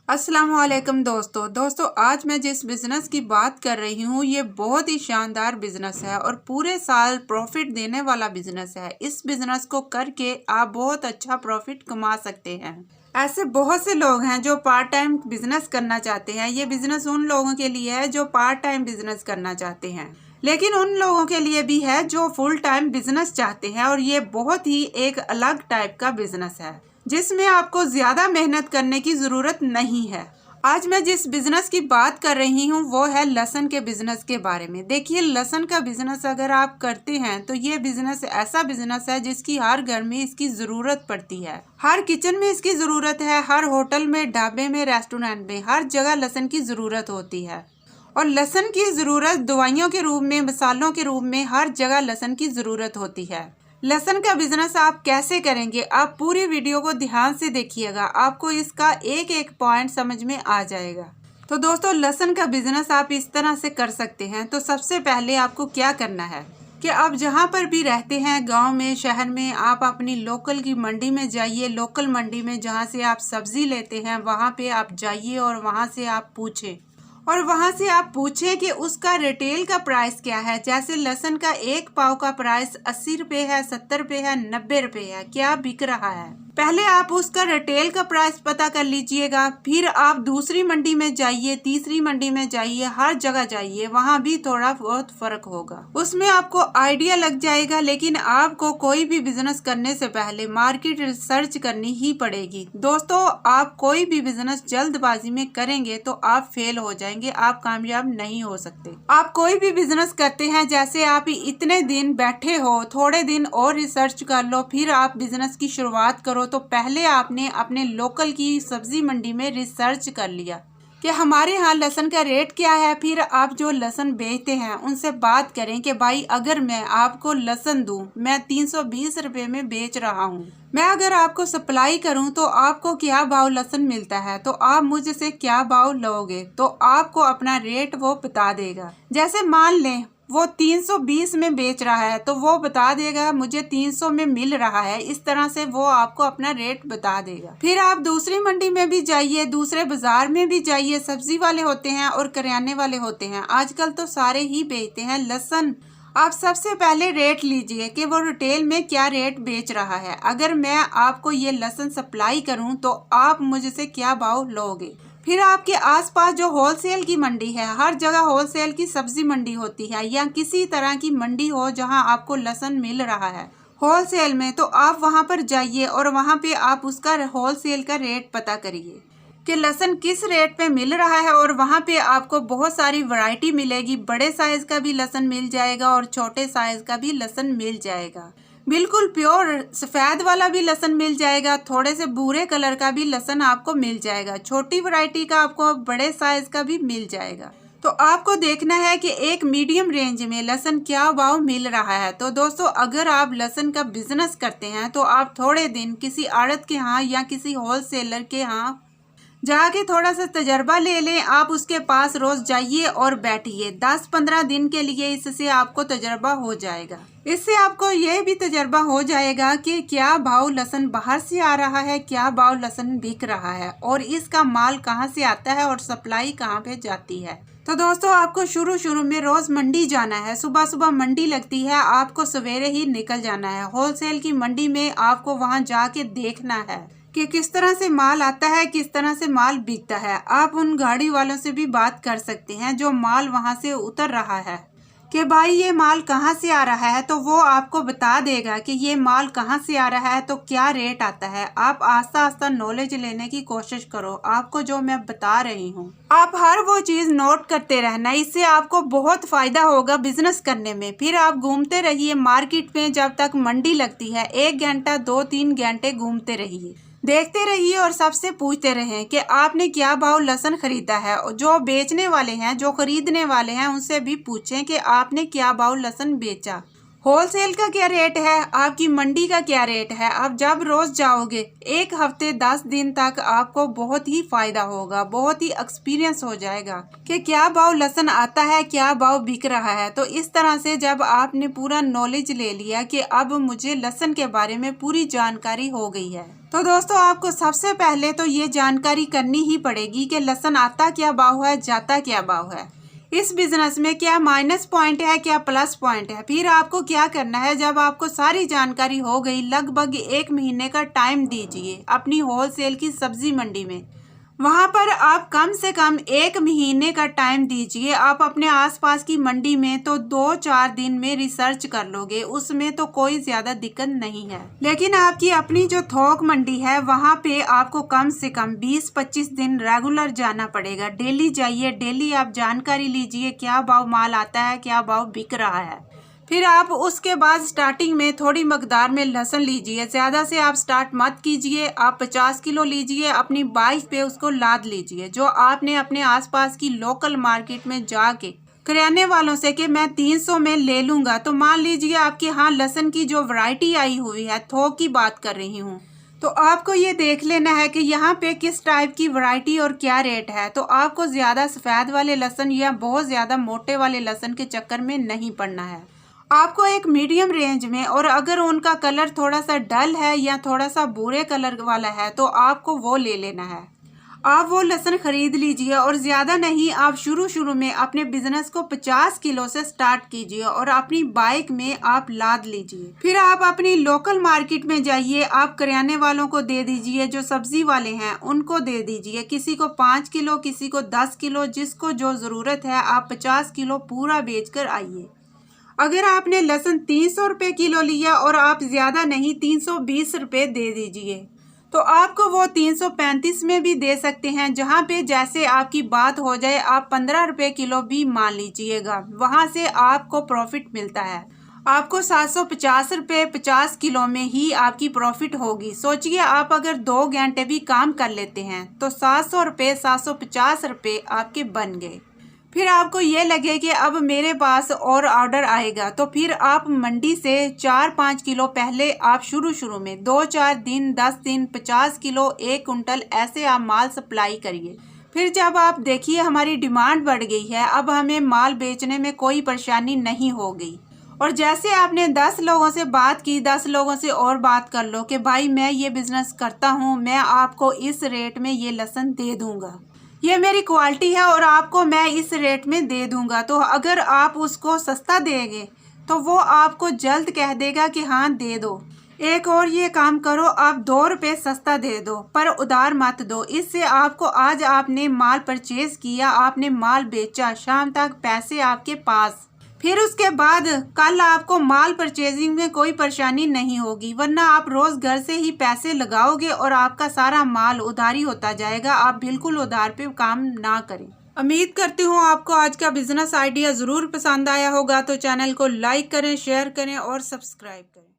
अस्सलाम वालेकुम दोस्तों आज मैं जिस बिज़नेस की बात कर रही हूँ ये बहुत ही शानदार बिज़नेस है और पूरे साल प्रॉफिट देने वाला बिज़नेस है। इस बिज़नेस को करके आप बहुत अच्छा प्रॉफिट कमा सकते हैं। ऐसे बहुत से लोग हैं जो पार्ट टाइम बिज़नेस करना चाहते हैं। ये बिज़नेस उन लोगों के लिए है जो पार्ट टाइम बिज़नेस करना चाहते हैं, लेकिन उन लोगों के लिए भी है जो फुल टाइम बिज़नेस चाहते हैं। और ये बहुत ही एक अलग टाइप का बिज़नेस है जिसमें आपको ज़्यादा मेहनत करने की ज़रूरत नहीं है। आज मैं जिस बिज़नेस की बात कर रही हूँ वो है लहसुन के बिज़नेस के बारे में। देखिए, लहसुन का बिज़नेस अगर आप करते हैं तो ये बिज़नेस ऐसा बिज़नेस है जिसकी हर घर में इसकी ज़रूरत पड़ती है। हर किचन में इसकी ज़रूरत है, हर होटल में, ढाबे में, रेस्टोरेंट में, हर जगह लहसुन की ज़रूरत होती है। और लहसुन की ज़रूरत दवाइयों के रूप में, मसालों के रूप में, हर जगह लहसुन की ज़रूरत होती है। लहसुन का बिजनेस आप कैसे करेंगे, आप पूरी वीडियो को ध्यान से देखिएगा, आपको इसका एक एक पॉइंट समझ में आ जाएगा। तो दोस्तों, लहसुन का बिजनेस आप इस तरह से कर सकते हैं। तो सबसे पहले आपको क्या करना है कि आप जहाँ पर भी रहते हैं, गांव में, शहर में, आप अपनी लोकल की मंडी में जाइए। लोकल मंडी में जहाँ से आप सब्जी लेते हैं वहाँ पे आप जाइए और वहाँ से आप पूछें कि उसका रिटेल का प्राइस क्या है। जैसे लहसुन का एक पाव का प्राइस 80 रुपये है, 70 रुपये है, 90 रुपये है, क्या बिक रहा है। पहले आप उसका रिटेल का प्राइस पता कर लीजिएगा। फिर आप दूसरी मंडी में जाइए, तीसरी मंडी में जाइए, हर जगह जाइए, वहाँ भी थोड़ा बहुत फर्क होगा, उसमें आपको आइडिया लग जाएगा। लेकिन आपको कोई भी बिजनेस करने से पहले मार्केट रिसर्च करनी ही पड़ेगी। दोस्तों, आप कोई भी बिजनेस जल्दबाजी में करेंगे तो आप फेल हो जाएंगे, आप कामयाब नहीं हो सकते। आप कोई भी बिजनेस करते हैं, जैसे आप इतने दिन बैठे हो, थोड़े दिन और रिसर्च कर लो, फिर आप बिजनेस की शुरुआत करो। तो पहले आपने अपने लोकल की सब्जी मंडी में रिसर्च कर लिया कि हमारे यहाँ लहसुन का रेट क्या है। फिर आप जो लहसुन बेचते हैं उनसे बात करें कि भाई, अगर मैं आपको लहसुन दूं, मैं 320 रुपये में बेच रहा हूँ, मैं अगर आपको सप्लाई करूं तो आपको क्या भाव लहसुन मिलता है, तो आप मुझसे क्या भाव लोगे। तो आपको अपना रेट वो बता देगा। जैसे मान लें वो 320 में बेच रहा है तो वो बता देगा मुझे 300 में मिल रहा है। इस तरह से वो आपको अपना रेट बता देगा। फिर आप दूसरी मंडी में भी जाइए, दूसरे बाजार में भी जाइए। सब्जी वाले होते हैं और करियाने वाले होते हैं, आजकल तो सारे ही बेचते हैं लहसुन। आप सबसे पहले रेट लीजिए कि वो रिटेल में क्या रेट बेच रहा है। अगर मैं आपको ये लहसुन सप्लाई करूं तो आप मुझसे क्या भाव लोगे। फिर आपके आसपास जो होलसेल की मंडी है, हर जगह होलसेल की सब्जी मंडी होती है या किसी तरह की मंडी हो जहां आपको लहसुन मिल रहा है होलसेल में, तो आप वहां पर जाइए और वहां पे आप उसका होलसेल का रेट पता करिए कि लहसुन किस रेट पे मिल रहा है। और वहाँ पे आपको बहुत सारी वैरायटी मिलेगी। बड़े साइज का भी लहसुन मिल जाएगा और छोटे साइज का भी लहसुन मिल जाएगा। बिल्कुल प्योर सफ़ेद वाला भी लहसुन मिल जाएगा, थोड़े से भूरे कलर का भी लहसुन आपको मिल जाएगा, छोटी वैरायटी का आपको बड़े साइज का भी मिल जाएगा। तो आपको देखना है कि एक मीडियम रेंज में लहसुन क्या भाव मिल रहा है। तो दोस्तों, अगर आप लहसुन का बिजनेस करते हैं तो आप थोड़े दिन किसी आड़त के यहाँ या किसी होलसेलर के यहाँ जाके थोड़ा सा तजर्बा ले लें। आप उसके पास रोज जाइए और बैठिए 10-15 दिन के लिए, इससे आपको तजर्बा हो जाएगा। इससे आपको यह भी तजर्बा हो जाएगा कि क्या भाव लहसुन बाहर से आ रहा है, क्या भाव लहसुन बिक रहा है और इसका माल कहाँ से आता है और सप्लाई कहाँ पे जाती है। तो दोस्तों, आपको शुरू में रोज मंडी जाना है। सुबह सुबह मंडी लगती है, आपको सवेरे ही निकल जाना है होलसेल की मंडी में। आपको वहां जाके देखना है कि किस तरह से माल आता है, किस तरह से माल बिकता है। आप उन गाड़ी वालों से भी बात कर सकते हैं जो माल वहां से उतर रहा है कि भाई ये माल कहाँ से आ रहा है, तो वो आपको बता देगा कि ये माल कहाँ से आ रहा है, तो क्या रेट आता है। आप आस्ता आस्ता नॉलेज लेने की कोशिश करो। आपको जो मैं बता रही हूँ, आप हर वो चीज़ नोट करते रहना, इससे आपको बहुत फायदा होगा बिजनेस करने में। फिर आप घूमते रहिए मार्केट में जब तक मंडी लगती है, 1 घंटा 2-3 घंटे घूमते रहिए, देखते रहिए और सबसे पूछते रहें कि आपने क्या भाव लहसुन खरीदा है। जो बेचने वाले हैं, जो खरीदने वाले हैं, उनसे भी पूछें कि आपने क्या भाव लहसुन बेचा, होलसेल का क्या रेट है, आपकी मंडी का क्या रेट है। आप जब रोज जाओगे 1 हफ्ते 10 दिन तक आपको बहुत ही फायदा होगा, बहुत ही एक्सपीरियंस हो जाएगा कि क्या भाव लहसुन आता है, क्या भाव बिक रहा है। तो इस तरह से जब आपने पूरा नॉलेज ले लिया कि अब मुझे लहसुन के बारे में पूरी जानकारी हो गई है, तो दोस्तों आपको सबसे पहले तो ये जानकारी करनी ही पड़ेगी कि लहसुन आता क्या भाव है, जाता क्या भाव है, इस बिजनेस में क्या माइनस पॉइंट है, क्या प्लस पॉइंट है। फिर आपको क्या करना है, जब आपको सारी जानकारी हो गई, लगभग 1 महीने का टाइम दीजिए अपनी होलसेल की सब्जी मंडी में। वहां पर आप कम से कम 1 महीने का टाइम दीजिए। आप अपने आसपास की मंडी में तो 2-4 दिन में रिसर्च कर लोगे, उसमें तो कोई ज्यादा दिक्कत नहीं है। लेकिन आपकी अपनी जो थोक मंडी है वहां पे आपको कम से कम 20-25 दिन रेगुलर जाना पड़ेगा। डेली जाइए, डेली आप जानकारी लीजिए क्या भाव माल आता है, क्या भाव बिक रहा है। फिर आप उसके बाद स्टार्टिंग में थोड़ी मकदार में लहसुन लीजिए। ज़्यादा से आप स्टार्ट मत कीजिए। आप 50 किलो लीजिए, अपनी बाइक पे उसको लाद लीजिए। जो आपने अपने आसपास की लोकल मार्केट में जाके करियाने वालों से कि मैं 300 में ले लूँगा, तो मान लीजिए आपके यहाँ लहसुन की जो वैरायटी आई हुई है, थोक की बात कर रही हूँ, तो आपको ये देख लेना है कि यहाँ पे किस टाइप की वैरायटी और क्या रेट है। तो आपको ज़्यादा सफ़ेद वाले लहसुन या बहुत ज़्यादा मोटे वाले लहसुन के चक्कर में नहीं पड़ना है। आपको एक मीडियम रेंज में, और अगर उनका कलर थोड़ा सा डल है या थोड़ा सा भूरे कलर वाला है तो आपको वो ले लेना है। आप वो लहसुन खरीद लीजिए, और ज़्यादा नहीं, आप शुरू में अपने बिजनेस को 50 किलो से स्टार्ट कीजिए और अपनी बाइक में आप लाद लीजिए। फिर आप अपनी लोकल मार्केट में जाइए, आप करियाने वालों को दे दीजिए, जो सब्जी वाले हैं उनको दे दीजिए। किसी को 5 किलो, किसी को 10 किलो, जिसको जो ज़रूरत है आप 50 किलो पूरा बेच कर आइए। अगर आपने लहसुन 300 रुपये किलो लिया और आप ज़्यादा नहीं 320 रुपये दे दीजिए, तो आपको वो 335 में भी दे सकते हैं। जहाँ पे जैसे आपकी बात हो जाए, आप 15 रुपये किलो भी मान लीजिएगा, वहाँ से आपको प्रॉफिट मिलता है। आपको 750 रुपये 50 किलो में ही आपकी प्रॉफिट होगी। सोचिए आप अगर 2 घंटे भी काम कर लेते हैं तो 700 रुपये 750 रुपये आपके बन गए। फिर आपको ये लगे कि अब मेरे पास और ऑर्डर आएगा, तो फिर आप मंडी से 4-5 किलो पहले आप शुरू में 2-4 दिन, 10 दिन 50 किलो, 1 कुंटल ऐसे आप माल सप्लाई करिए। फिर जब आप देखिए हमारी डिमांड बढ़ गई है, अब हमें माल बेचने में कोई परेशानी नहीं हो गई, और जैसे आपने 10 लोगों से बात की, 10 लोगों से और बात कर लो कि भाई मैं ये बिज़नेस करता हूँ, मैं आपको इस रेट में ये लहसुन दे दूँगा, ये मेरी क्वालिटी है और आपको मैं इस रेट में दे दूंगा। तो अगर आप उसको सस्ता देंगे तो वो आपको जल्द कह देगा कि हाँ दे दो। एक और ये काम करो, आप 2 रुपये सस्ता दे दो, पर उधार मत दो। इससे आपको आज आपने माल परचेज किया, आपने माल बेचा, शाम तक पैसे आपके पास, फिर उसके बाद कल आपको माल परचेजिंग में कोई परेशानी नहीं होगी। वरना आप रोज़ घर से ही पैसे लगाओगे और आपका सारा माल उधारी होता जाएगा। आप बिल्कुल उधार पे काम ना करें। उम्मीद करती हूँ आपको आज का बिजनेस आइडिया ज़रूर पसंद आया होगा। तो चैनल को लाइक करें, शेयर करें और सब्सक्राइब करें।